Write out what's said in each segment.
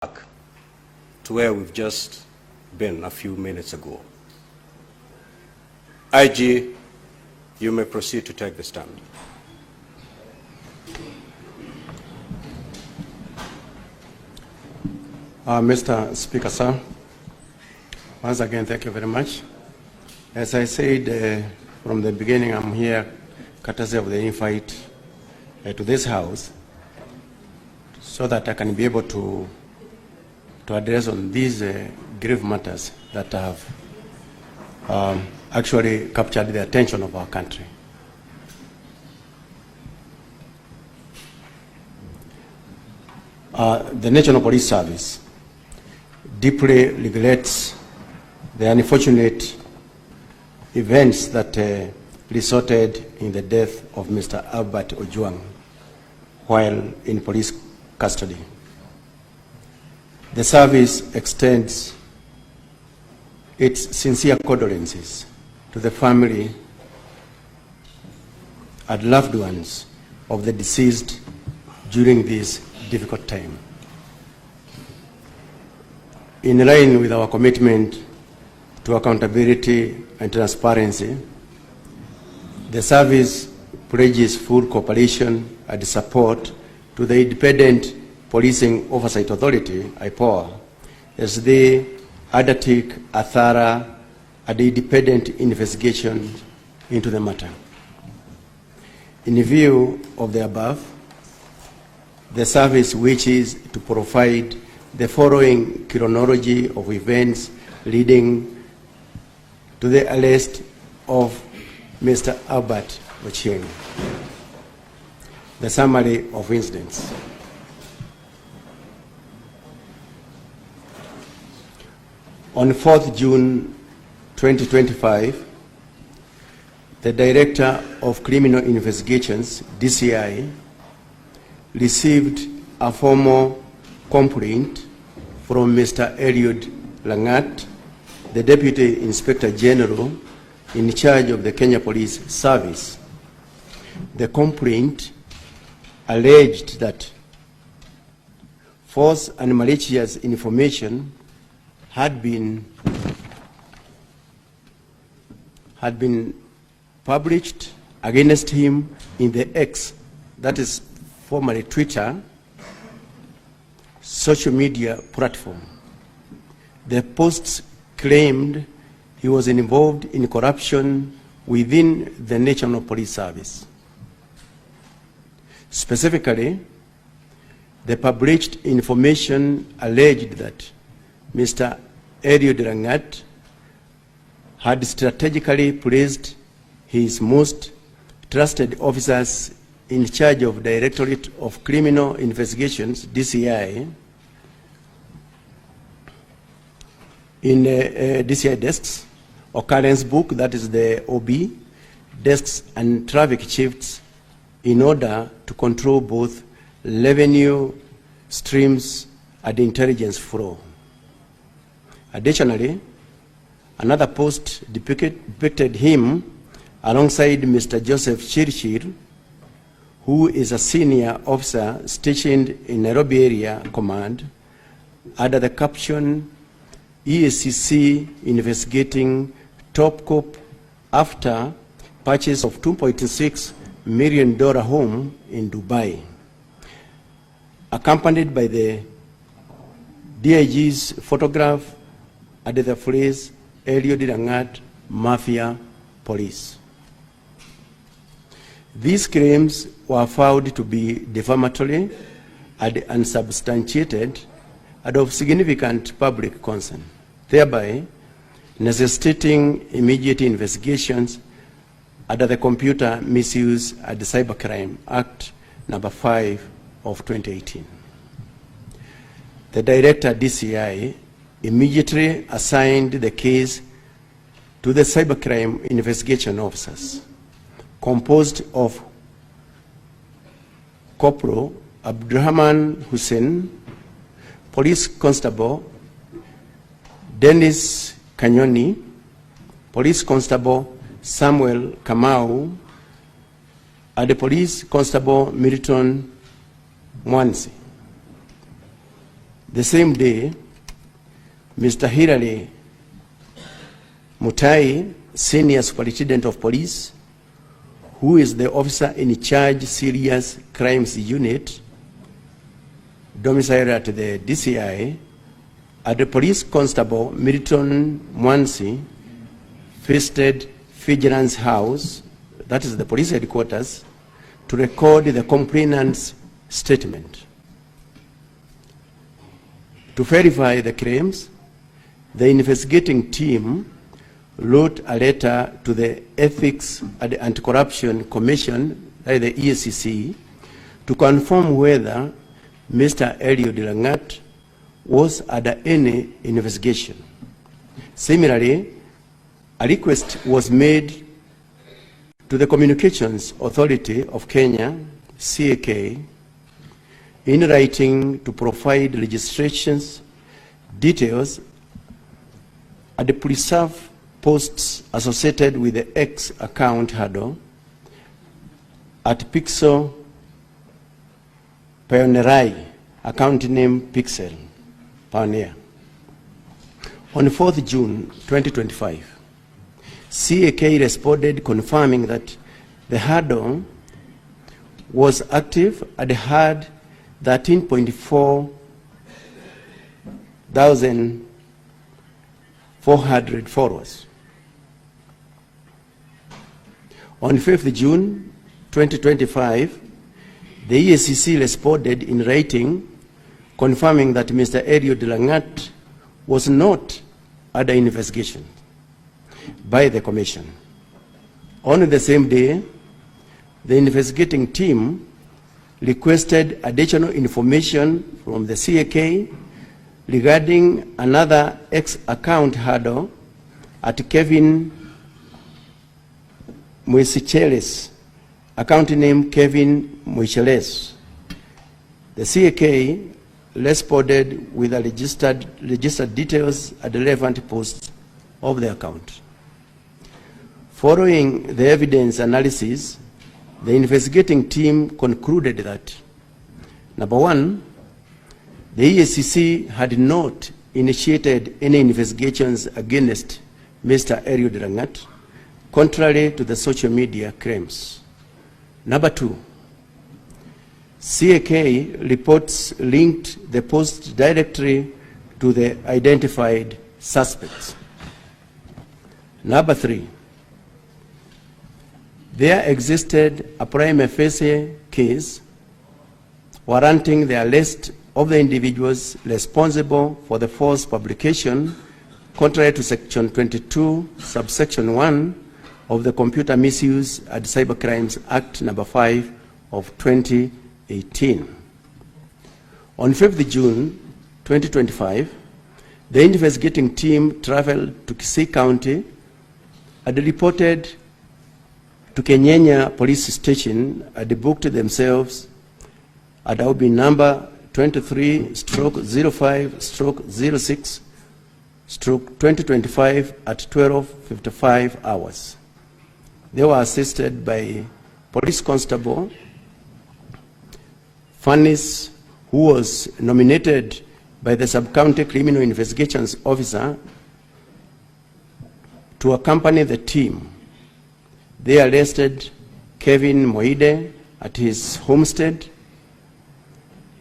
back to where we've just been a few minutes ago. IG, you may proceed to take the stand. Mr. Speaker, sir, once again, thank you very much. As I said from the beginning, I'm here courtesy of the invite to this House so that I can be able to address on these grave matters that have actually captured the attention of our country. The National Police Service deeply regrets the unfortunate events that resulted in the death of Mr. Albert Ojwang while in police custody. The service extends its sincere condolences to the family and loved ones of the deceased during this difficult time. In line with our commitment to accountability and transparency, the service pledges full cooperation and support to the Independent Policing Oversight Authority, IPOA, as they undertake a thorough and independent investigation into the matter. In view of the above, the service wishes to provide the following chronology of events leading to the arrest of Mr. Albert Ojwang. The summary of incidents. On 4th June 2025, the Director of Criminal Investigations, DCI, received a formal complaint from Mr. Eliud Langat, the Deputy Inspector General in charge of the Kenya Police Service. The complaint alleged that false and malicious information had been published against him in the X, that is formerly Twitter, social media platform. The posts claimed he was involved in corruption within the National Police Service. Specifically, the published information alleged that Mr. Eliud Langat had strategically placed his most trusted officers in charge of Directorate of Criminal Investigations, DCI, in DCI desks, occurrence book, that is the OB, desks and traffic chiefs, in order to control both revenue streams and intelligence flow. Additionally, another post depicted him alongside Mr. Joseph Chirchir, who is a senior officer stationed in Nairobi Area Command, under the caption, EACC investigating top cop after purchase of $2.6 million home in Dubai, accompanied by the DIG's photograph and the phrase, Eliud Langat Mafia Police. These claims were found to be defamatory and unsubstantiated and of significant public concern, thereby necessitating immediate investigations under the Computer Misuse and Cybercrime Act number 5 of 2018. The Director DCI immediately assigned the case to the Cybercrime Investigation Officers, composed of Corporal Abdurrahman Hussein, Police Constable Dennis Kanyoni, Police Constable Samuel Kamau, and the Police Constable Milton Mwanzi. The same day, Mr. Hilary Mutai, Senior Superintendent of Police, who is the officer in charge Serious Crimes Unit, domiciled at the DCI, and the Police Constable Milton Mwansi visited Vigilance House, that is the police headquarters, to record the complainant's statement. To verify the claims, the investigating team wrote a letter to the Ethics and Anti-Corruption Commission, the EACC, to confirm whether Mr. Eliud Langat was under any investigation. Similarly, a request was made to the Communications Authority of Kenya, CAK, in writing to provide registrations, details, and preserve posts associated with the X account handle at Pixel Pioneerai, account name Pixel Pioneer. On 4th June 2025, CAK responded confirming that the handle was active and had 13,400 followers. On 5th June 2025, the EACC responded in writing confirming that Mr. Eliud Langat was not under investigation by the Commission. On the same day, the investigating team requested additional information from the CAK regarding another X account handle at Kevin Muicheles, account name Kevin Muicheles. The CAK responded with the registered details at the relevant posts of the account. Following the evidence analysis, the investigating team concluded that, number one, the EACC had not initiated any investigations against Mr. Eliud Langat, contrary to the social media claims. Number two, CAK reports linked the post directly to the identified suspects. Number three, there existed a prima facie case warranting the arrest of the individuals responsible for the false publication, contrary to Section 22, subsection 1 of the Computer Misuse and Cybercrimes Act No. 5 of 2018. On 5th June 2025, the investigating team traveled to Kisii County and reported to Kenyanya Police Station and booked themselves at OB number 23/05/06/2025 at 12:55 hours. They were assisted by Police Constable Fannis, who was nominated by the Sub-County Criminal Investigations Officer to accompany the team. They arrested Kevin Moide at his homestead.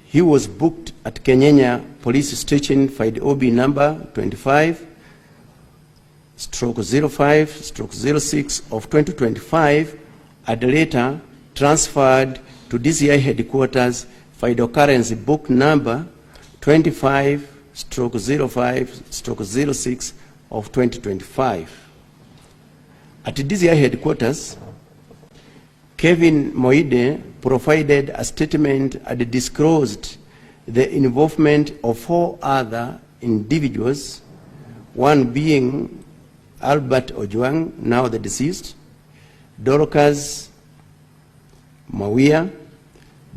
He was booked at Kenyanya Police Station, file OB number 25/05/06 of 2025, and later transferred to DCI headquarters, file occurrence book number 25/05/06 of 2025. At DCI headquarters, Kevin Moide provided a statement and disclosed the involvement of 4 other individuals, one being Albert Ojwang, now the deceased, Dorcas Mawia,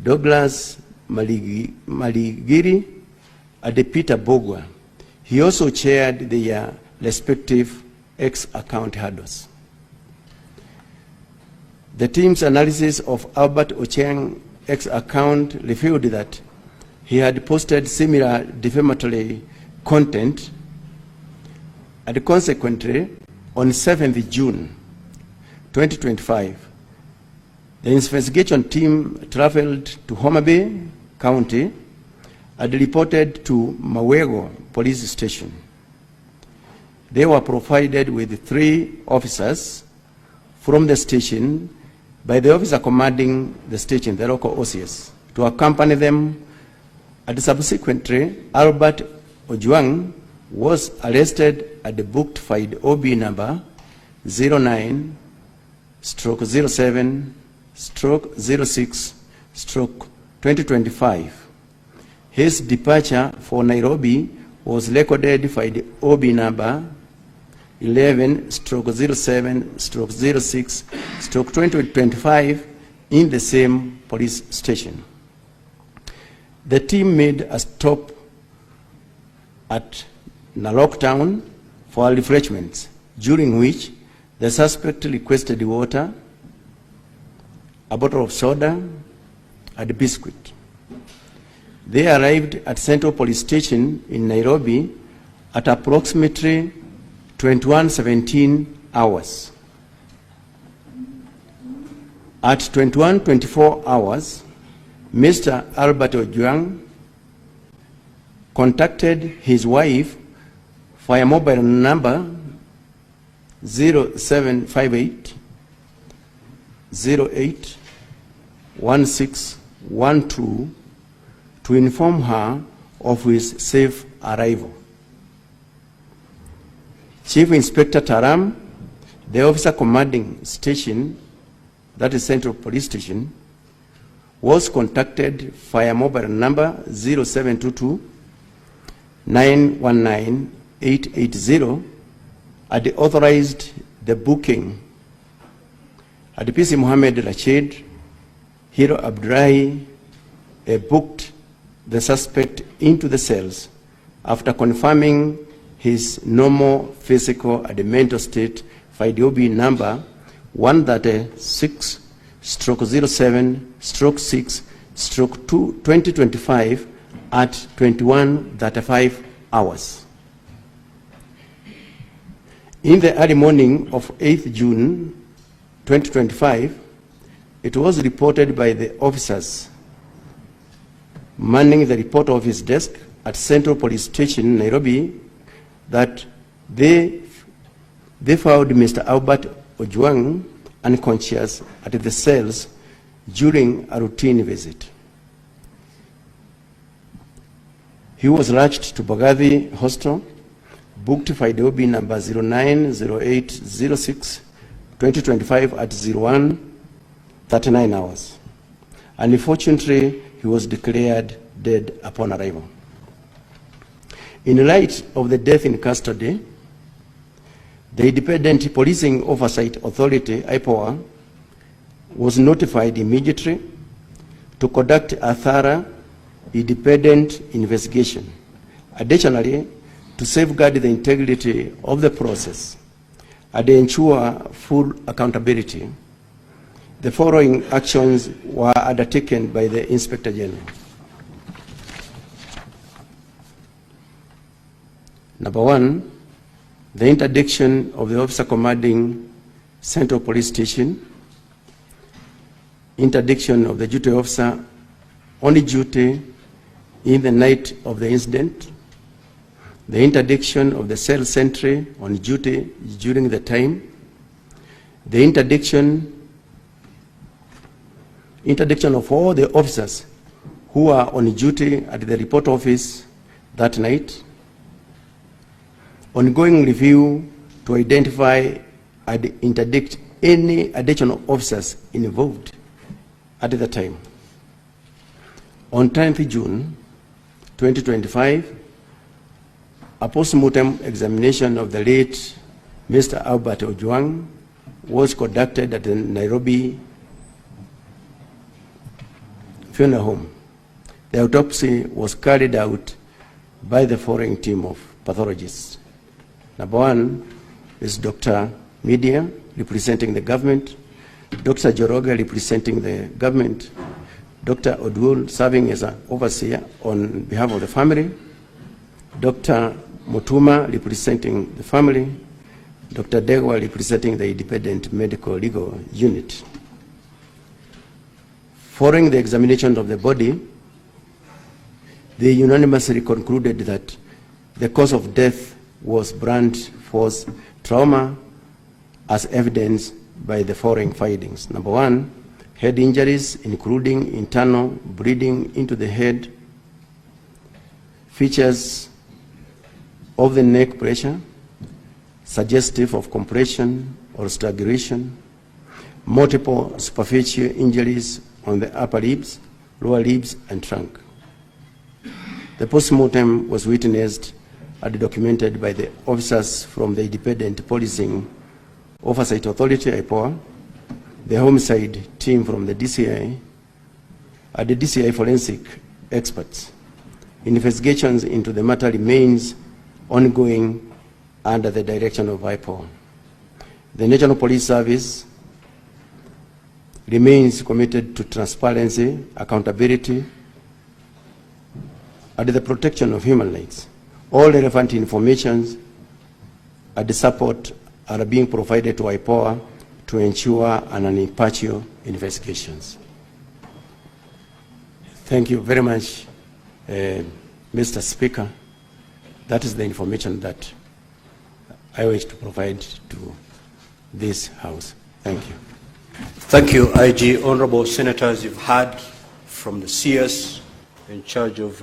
Douglas Maligiri, and Peter Bogwa. He also chaired their respective X account handles. The team's analysis of Albert Ojwang X account revealed that he had posted similar defamatory content, and consequently, on 7th June 2025, the investigation team traveled to Homa Bay County and reported to Mawego Police Station. They were provided with 3 officers from the station by the officer commanding the station, the local OCS, to accompany them, and subsequently, Albert Ojwang was arrested at the booked file OB number 09/07/06/2025. His departure for Nairobi was recorded by the OB number 11/07/06/2025 in the same police station. The team made a stop at Narok Town for refreshments, during which the suspect requested water, a bottle of soda, and a biscuit. They arrived at Central Police Station in Nairobi at approximately 21:17 hours. At 21:24 hours, Mr. Albert Ojwang contacted his wife via mobile number 0758 08 1612 to inform her of his safe arrival. Chief Inspector Taram, the officer commanding station, that is Central Police Station, was contacted via mobile number 0722 919 880 and authorized the booking. At PC Mohammed Rashid, Hero Abdullahi booked the suspect into the cells after confirming his normal physical and mental state by the OB number 136/07/6/2025 at 21:35 hours. In the early morning of 8th June 2025, it was reported by the officers manning the report office desk at Central Police Station, Nairobi, that they found Mr. Albert Ojwang unconscious at the cells during a routine visit. He was rushed to Bagathi Hostel, booked by the OB number 09/08/06/2025 at 01:39 hours. Unfortunately, he was declared dead upon arrival. In light of the death in custody, the Independent Policing Oversight Authority, IPOA, was notified immediately to conduct a thorough, independent investigation. Additionally, to safeguard the integrity of the process and ensure full accountability, the following actions were undertaken by the Inspector General. Number 1, the interdiction of the officer commanding Central Police Station, interdiction of the duty officer on duty in the night of the incident, the interdiction of the cell sentry on duty during the time, the interdiction of all the officers who are on duty at the report office that night, ongoing review to identify and interdict any additional officers involved at the time. On 10th June 2025, a post-mortem examination of the late Mr. Albert Ojwang was conducted at the Nairobi funeral home. The autopsy was carried out by the following team of pathologists. Number 1 is Dr. Media, representing the government, Dr. Joroga, representing the government, Dr. Ojwang serving as an overseer on behalf of the family, Dr. Mutuma representing the family, Dr. Degwa representing the Independent Medical Legal Unit. Following the examination of the body, they unanimously concluded that the cause of death was blunt force trauma as evidenced by the following findings. Number one, head injuries including internal bleeding into the head, features of the neck pressure, suggestive of compression or strangulation, multiple superficial injuries on the upper lips, lower lips, and trunk. The postmortem was witnessed and documented by the officers from the Independent Policing Oversight Authority, IPOA, the homicide team from the DCI, and the DCI forensic experts. Investigations into the matter remains ongoing under the direction of IPOA. The National Police Service remains committed to transparency, accountability, and the protection of human rights. All relevant information and the support are being provided to IPOA to ensure an impartial investigations. Thank you very much, Mr. Speaker. That is the information that I wish to provide to this House. Thank you. Thank you, IG. Honorable Senators, you've heard from the CS in charge of